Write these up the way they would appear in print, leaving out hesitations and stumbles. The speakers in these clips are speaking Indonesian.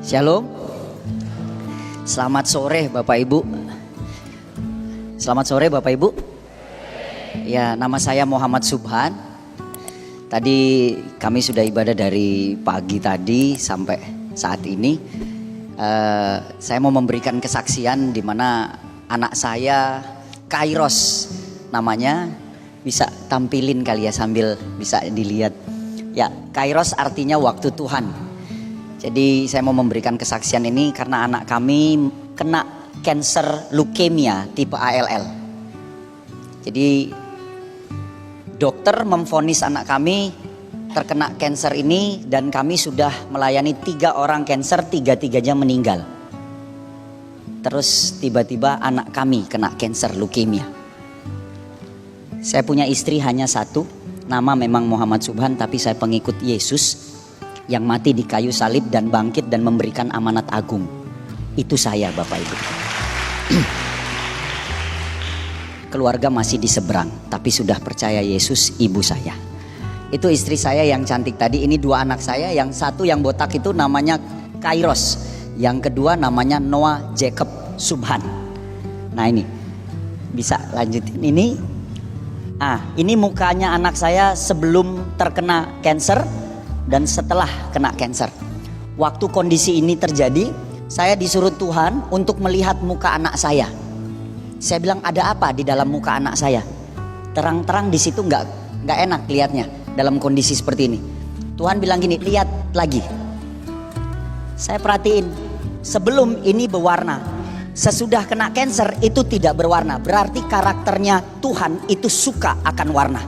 Shalom. Selamat sore Bapak Ibu. Selamat sore Bapak Ibu. Ya, nama saya Muhammad Subhan. Tadi kami sudah ibadah dari pagi tadi sampai saat ini. Saya mau memberikan kesaksian di mana anak saya Kairos namanya, bisa tampilin kali ya sambil bisa dilihat. Ya, Kairos artinya waktu Tuhan. Jadi saya mau memberikan kesaksian ini karena anak kami kena kanker leukemia tipe ALL. Jadi dokter memvonis anak kami terkena kanker ini dan kami sudah melayani 3 orang kanker, 3-3-nya meninggal. Terus tiba-tiba anak kami kena kanker leukemia. Saya punya istri hanya 1, nama memang Muhammad Subhan, tapi saya pengikut Yesus yang mati di kayu salib dan bangkit dan memberikan amanat agung. Itu saya Bapak Ibu. Keluarga masih di seberang, tapi sudah percaya Yesus ibu saya. Itu istri saya yang cantik tadi. Ini 2 anak saya, yang 1 yang botak itu namanya Kairos, yang kedua namanya Noah Jacob Subhan. Nah ini bisa lanjutin ini. Ini mukanya anak saya sebelum terkena kanker dan setelah kena kanker. Waktu kondisi ini terjadi, saya disuruh Tuhan untuk melihat muka anak saya. Saya bilang, ada apa di dalam muka anak saya? Terang-terang di situ nggak enak lihatnya dalam kondisi seperti ini. Tuhan bilang gini, lihat lagi. Saya perhatiin, sebelum ini berwarna, sesudah kena kanker itu tidak berwarna. Berarti karakternya Tuhan itu suka akan warna.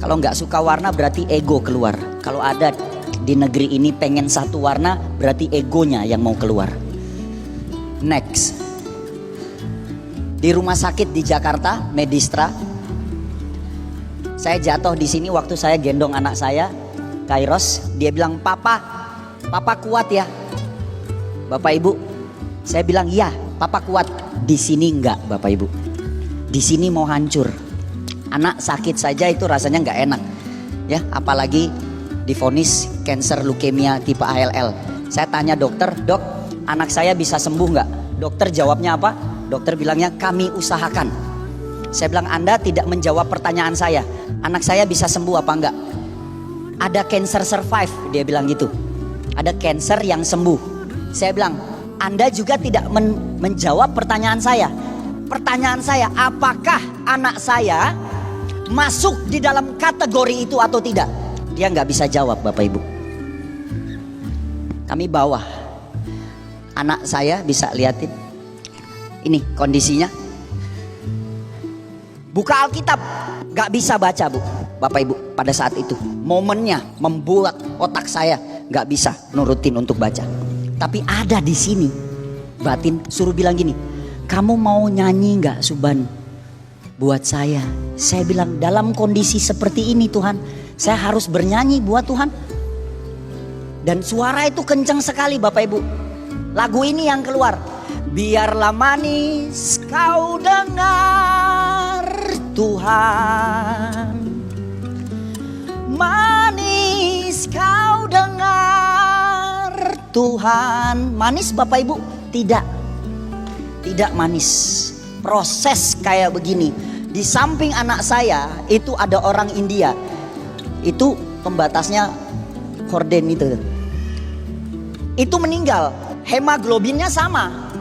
Kalau nggak suka warna berarti ego keluar. Kalau ada di negeri ini pengen satu warna, berarti egonya yang mau keluar. Next, di rumah sakit di Jakarta, Medistra, saya jatuh di sini waktu saya gendong anak saya, Kairos. Dia bilang, papa kuat ya. Bapak Ibu, saya bilang iya, papa kuat. Di sini enggak Bapak Ibu. Di sini mau hancur. Anak sakit saja itu rasanya nggak enak, ya. Apalagi divonis kanker leukemia tipe ALL. Saya tanya dokter, dok, anak saya bisa sembuh nggak? Dokter jawabnya apa? Dokter bilangnya kami usahakan. Saya bilang Anda tidak menjawab pertanyaan saya. Anak saya bisa sembuh apa enggak? Ada kanker survive, dia bilang gitu. Ada kanker yang sembuh. Saya bilang Anda juga tidak menjawab pertanyaan saya. Pertanyaan saya, apakah anak saya masuk di dalam kategori itu atau tidak? Dia nggak bisa jawab Bapak Ibu. Kami bawa anak saya, bisa liatin ini kondisinya. Buka Alkitab nggak bisa baca Bu, Bapak Ibu. Pada saat itu momennya membuat otak saya nggak bisa nurutin untuk baca. Tapi ada di sini batin suruh bilang gini, kamu mau nyanyi nggak Subhan buat saya? Saya bilang dalam kondisi seperti ini Tuhan, saya harus bernyanyi buat Tuhan. Dan suara itu kencang sekali Bapak Ibu. Lagu ini yang keluar, biarlah manis kau dengar Tuhan, manis kau dengar Tuhan. Manis Bapak Ibu? Tidak manis. Proses kayak begini. Di samping anak saya itu ada orang India. Itu pembatasnya horden itu. Itu meninggal. Hemoglobinnya sama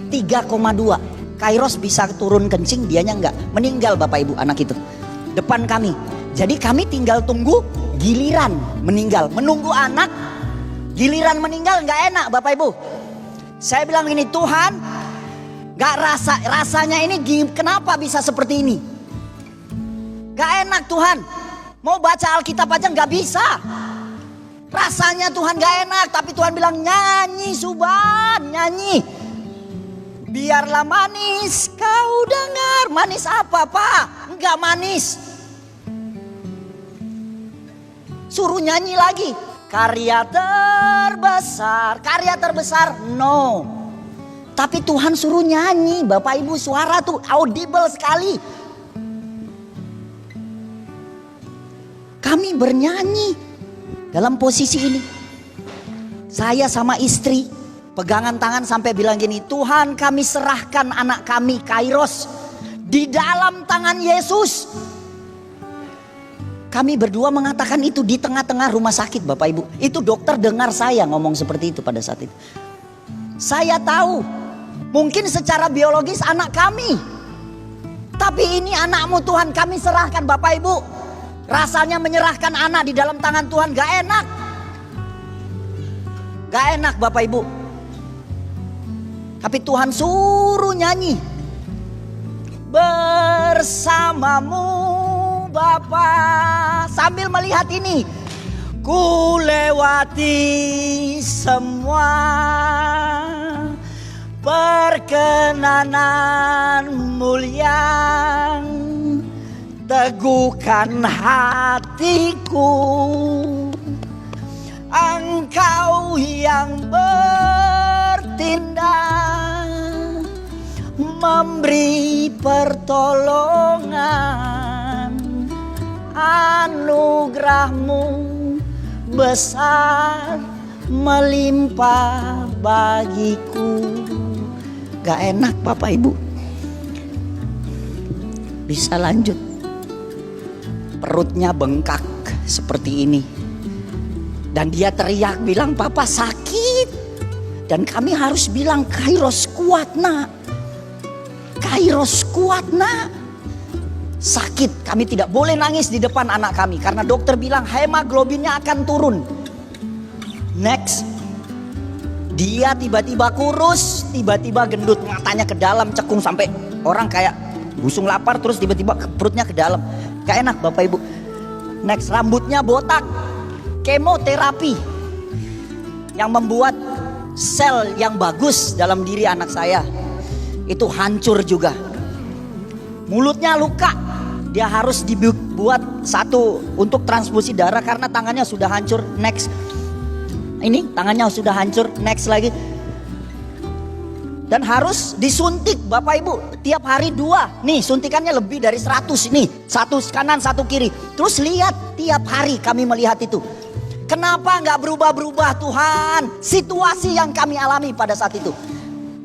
3,2. Kairos bisa turun kencing, dianya enggak. Meninggal Bapak Ibu anak itu. Depan kami. Jadi kami tinggal tunggu giliran meninggal. Menunggu anak giliran meninggal enggak enak Bapak Ibu. Saya bilang ini, Tuhan, gak rasanya ini kenapa bisa seperti ini? Gak enak Tuhan. Mau baca Alkitab aja gak bisa. Rasanya Tuhan gak enak. Tapi Tuhan bilang nyanyi Subhan, nyanyi. Biarlah manis kau dengar. Manis apa Pak? Enggak manis. Suruh nyanyi lagi. Karya terbesar no. Tapi Tuhan suruh nyanyi Bapak Ibu, suara tuh audible sekali. Kami bernyanyi dalam posisi ini. Saya sama istri pegangan tangan sampai bilang gini, Tuhan kami serahkan anak kami Kairos di dalam tangan Yesus. Kami berdua mengatakan itu di tengah-tengah rumah sakit Bapak Ibu. Itu dokter dengar saya ngomong seperti itu pada saat itu. Saya tahu mungkin secara biologis anak kami, tapi ini anakmu Tuhan, kami serahkan Bapak Ibu. Rasanya menyerahkan anak di dalam tangan Tuhan gak enak. Gak enak Bapak Ibu. Tapi Tuhan suruh nyanyi. Bersamamu Bapa, sambil melihat ini, ku lewati semua perkenananmu yang teguhkan hatiku. Engkau yang bertindak, memberi pertolongan, anugerahmu besar melimpah bagiku. Gak enak Bapak Ibu. Bisa lanjut. Perutnya bengkak seperti ini. Dan dia teriak bilang, Papa sakit. Dan kami harus bilang, Kairos kuat nak. Kairos kuat nak. Sakit, kami tidak boleh nangis di depan anak kami. Karena dokter bilang hemoglobinnya akan turun. Next. Dia tiba-tiba kurus, tiba-tiba gendut. Matanya ke dalam, cekung sampai orang kayak busung lapar. Terus tiba-tiba perutnya ke dalam. Gak enak Bapak Ibu. Next, rambutnya botak. Kemoterapi yang membuat sel yang bagus dalam diri anak saya itu hancur juga. Mulutnya luka, dia harus dibuat satu untuk transfusi darah karena tangannya sudah hancur. Next, ini tangannya sudah hancur. Next lagi, dan harus disuntik Bapak Ibu tiap hari 2. Nih suntikannya lebih dari 100 nih, satu kanan satu kiri. Terus lihat tiap hari kami melihat itu. Kenapa nggak berubah-berubah Tuhan situasi yang kami alami pada saat itu?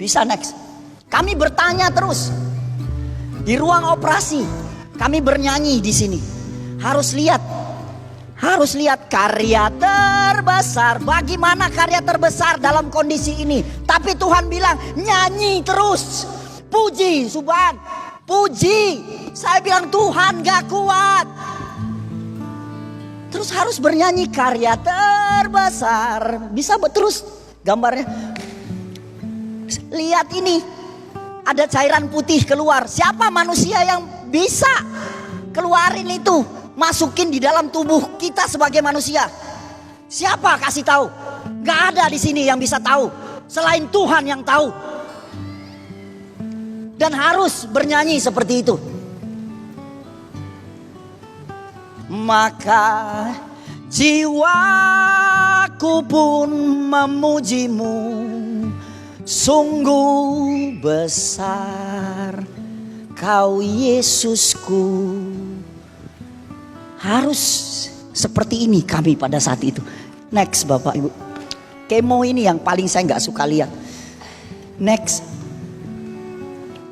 Bisa next. Kami bertanya terus di ruang operasi. Kami bernyanyi di sini. Harus lihat karya terbesar. Bagaimana karya terbesar dalam kondisi ini? Tapi Tuhan bilang nyanyi terus, puji, subhan, puji. Saya bilang Tuhan gak kuat. Terus harus bernyanyi karya terbesar. Bisa terus gambarnya. Lihat ini. Ada cairan putih keluar. Siapa manusia yang bisa keluarin itu? Masukin di dalam tubuh kita sebagai manusia. Siapa kasih tahu? Gak ada di sini yang bisa tahu. Selain Tuhan yang tahu. Dan harus bernyanyi seperti itu. Maka jiwaku pun memujimu, sungguh besar Kau Yesusku. Harus seperti ini kami pada saat itu. Next Bapak Ibu. Kemo ini yang paling saya gak suka lihat. Next.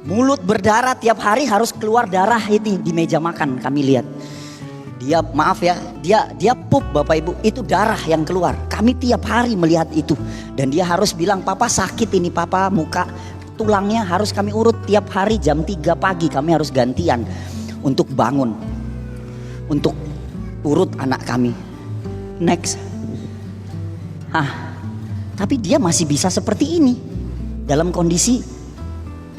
Mulut berdarah tiap hari harus keluar darah itu di meja makan kami lihat. Dia maaf ya, dia pup Bapak Ibu, itu darah yang keluar. Kami tiap hari melihat itu. Dan dia harus bilang, Papa sakit ini Papa, muka tulangnya harus kami urut tiap hari jam 3 pagi. Kami harus gantian untuk bangun, untuk urut anak kami. Next. Tapi dia masih bisa seperti ini dalam kondisi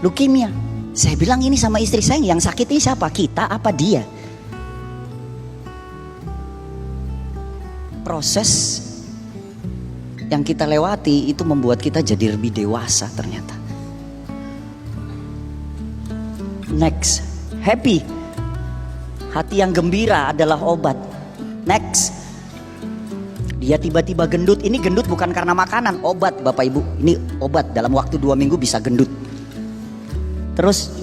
leukemia. Saya bilang ini sama istri saya, yang sakit ini siapa? Kita apa dia? Proses yang kita lewati itu membuat kita jadi lebih dewasa ternyata. Next, happy. Hati yang gembira adalah obat. Next, dia tiba-tiba gendut. Ini gendut bukan karena makanan, obat Bapak Ibu. Ini obat, dalam waktu 2 minggu bisa gendut. Terus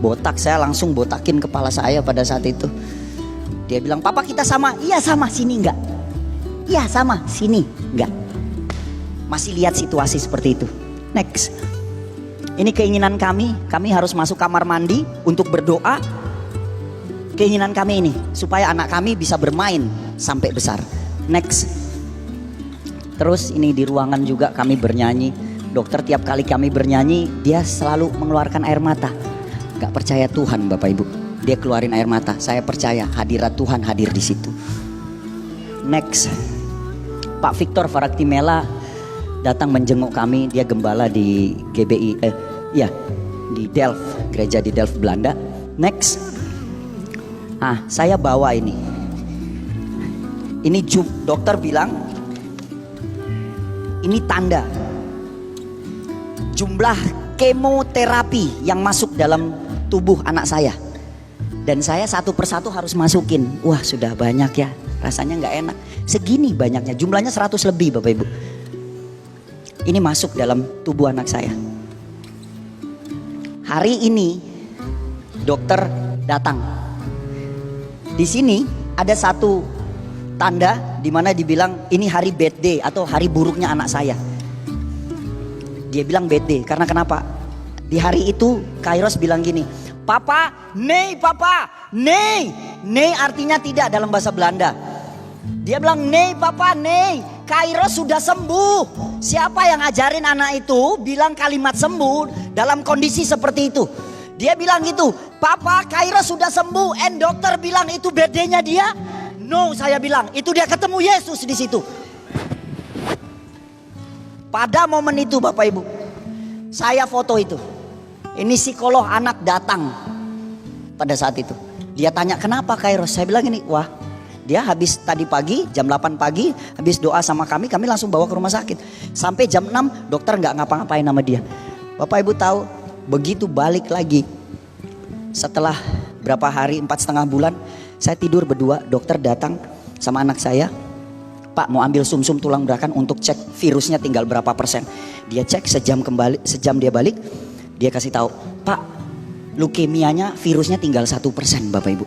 botak, saya langsung botakin kepala saya pada saat itu. Dia bilang, papa kita sama. Iya sama, sini enggak. Iya sama, sini enggak. Masih lihat situasi seperti itu. Next. Ini keinginan kami harus masuk kamar mandi untuk berdoa. Keinginan kami ini, supaya anak kami bisa bermain sampai besar. Next. Terus ini di ruangan juga kami bernyanyi. Dokter tiap kali kami bernyanyi, dia selalu mengeluarkan air mata. Gak percaya Tuhan Bapak Ibu. Dia keluarin air mata. Saya percaya hadirat Tuhan hadir di situ. Next. Pak Victor Faraktimela datang menjenguk kami. Dia gembala di GBI, di Delft, gereja di Delft Belanda. Next. Saya bawa ini. Ini dokter bilang ini tanda jumlah kemoterapi yang masuk dalam tubuh anak saya. Dan saya satu persatu harus masukin. Wah sudah banyak ya, rasanya gak enak. Segini banyaknya, jumlahnya 100 lebih Bapak Ibu. Ini masuk dalam tubuh anak saya. Hari ini dokter datang. Di sini ada satu tanda di mana dibilang ini hari bad day atau hari buruknya anak saya. Dia bilang bad day karena kenapa? Di hari itu Kairos bilang gini, papa, nei papa, nei. Nei artinya tidak dalam bahasa Belanda. Dia bilang nei papa, nei. Kairos sudah sembuh. Siapa yang ajarin anak itu bilang kalimat sembuh dalam kondisi seperti itu? Dia bilang gitu, papa Kairos sudah sembuh. And dokter bilang itu bad day-nya dia. No, saya bilang itu dia ketemu Yesus di situ. Pada momen itu Bapak Ibu, saya foto itu. Ini psikolog anak datang pada saat itu. Dia tanya kenapa Kairos? Saya bilang ini, wah dia habis tadi pagi jam 8 pagi habis doa sama kami langsung bawa ke rumah sakit. Sampai jam 6 dokter nggak ngapa-ngapain sama dia. Bapak Ibu tahu begitu balik lagi setelah berapa hari 4,5 bulan saya tidur berdua, dokter datang sama anak saya. Pak mau ambil sumsum tulang belakang untuk cek virusnya tinggal berapa persen. Dia cek sejam dia balik. Dia kasih tahu, Pak leukemianya virusnya tinggal 1% Bapak Ibu.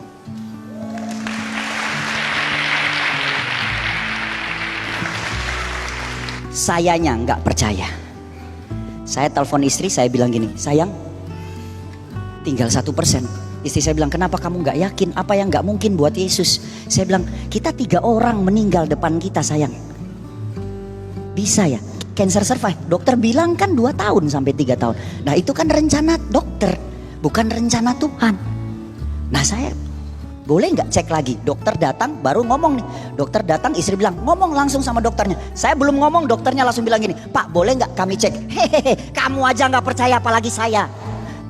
Sayanya nggak percaya. Saya telepon istri, saya bilang gini, sayang tinggal 1%. Istri saya bilang, kenapa kamu gak yakin? Apa yang gak mungkin buat Yesus? Saya bilang, kita 3 orang meninggal depan kita sayang. Bisa ya? Cancer survive. Dokter bilang kan 2 tahun sampai 3 tahun. Nah itu kan rencana dokter, bukan rencana Tuhan. Nah saya, boleh gak cek lagi? Dokter datang baru ngomong nih. Dokter datang, istri bilang, ngomong langsung sama dokternya. Saya belum ngomong, dokternya langsung bilang gini, Pak boleh gak kami cek? Hehehe, kamu aja gak percaya apalagi saya.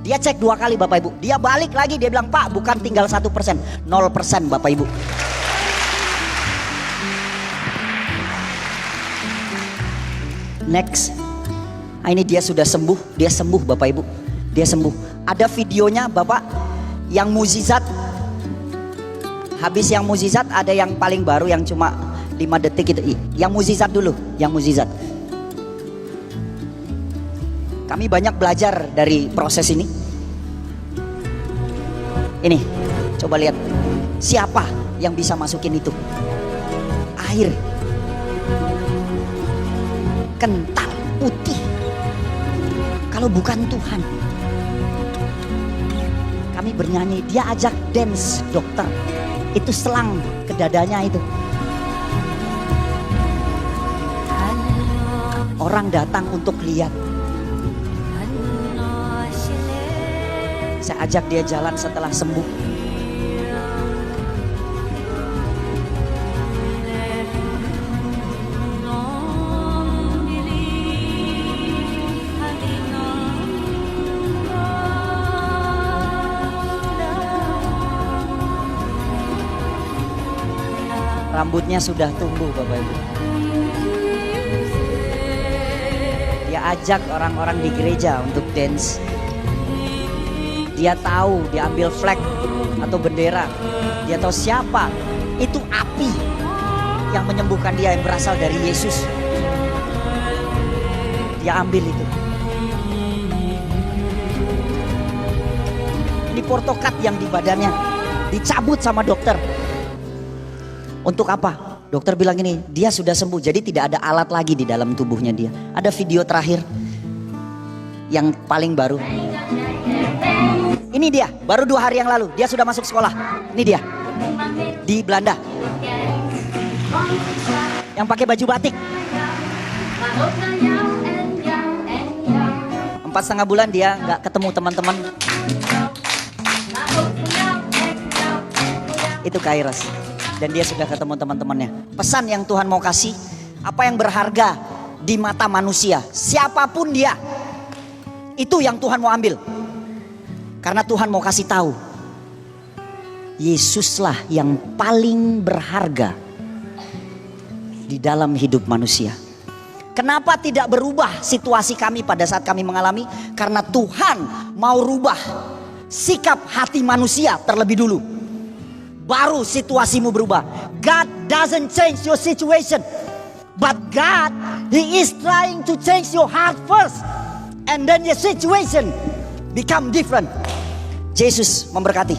Dia cek 2 kali Bapak Ibu. Dia balik lagi dia bilang, Pak bukan tinggal 1%, 0% Bapak Ibu. Next. Nah, ini dia sudah sembuh. Dia sembuh Bapak Ibu. Dia sembuh. Ada videonya Bapak yang mukjizat. Habis yang mukjizat ada yang paling baru yang cuma 5 detik itu. Yang mukjizat dulu. Yang mukjizat. Kami banyak belajar dari proses ini. Ini, coba lihat. Siapa yang bisa masukin itu? Air. Kental, putih. Kalau bukan Tuhan. Kami bernyanyi, dia ajak dance dokter. Itu selang ke dadanya itu. Orang datang untuk lihat. Saya ajak dia jalan setelah sembuh. Rambutnya sudah tumbuh Bapak Ibu. Dia ajak orang-orang di gereja untuk dance. Dia tahu, dia ambil flag atau bendera. Dia tahu siapa. Itu api yang menyembuhkan dia yang berasal dari Yesus. Dia ambil itu. Ini portokat yang di badannya dicabut sama dokter. Untuk apa? Dokter bilang ini, dia sudah sembuh. Jadi tidak ada alat lagi di dalam tubuhnya dia. Ada video terakhir yang paling baru. Ini dia, baru 2 hari yang lalu. Dia sudah masuk sekolah. Ini dia, di Belanda, yang pakai baju batik. 4,5 bulan dia nggak ketemu teman-teman. Itu Kairos. Dan dia sudah ketemu teman-temannya. Pesan yang Tuhan mau kasih, apa yang berharga di mata manusia, siapapun dia, itu yang Tuhan mau ambil. Karena Tuhan mau kasih tahu, Yesuslah yang paling berharga di dalam hidup manusia. Kenapa tidak berubah situasi kami pada saat kami mengalami? Karena Tuhan mau rubah sikap hati manusia terlebih dulu, baru situasimu berubah. God doesn't change your situation, but God, He is trying to change your heart first, and then your situation become different. Yesus memberkati.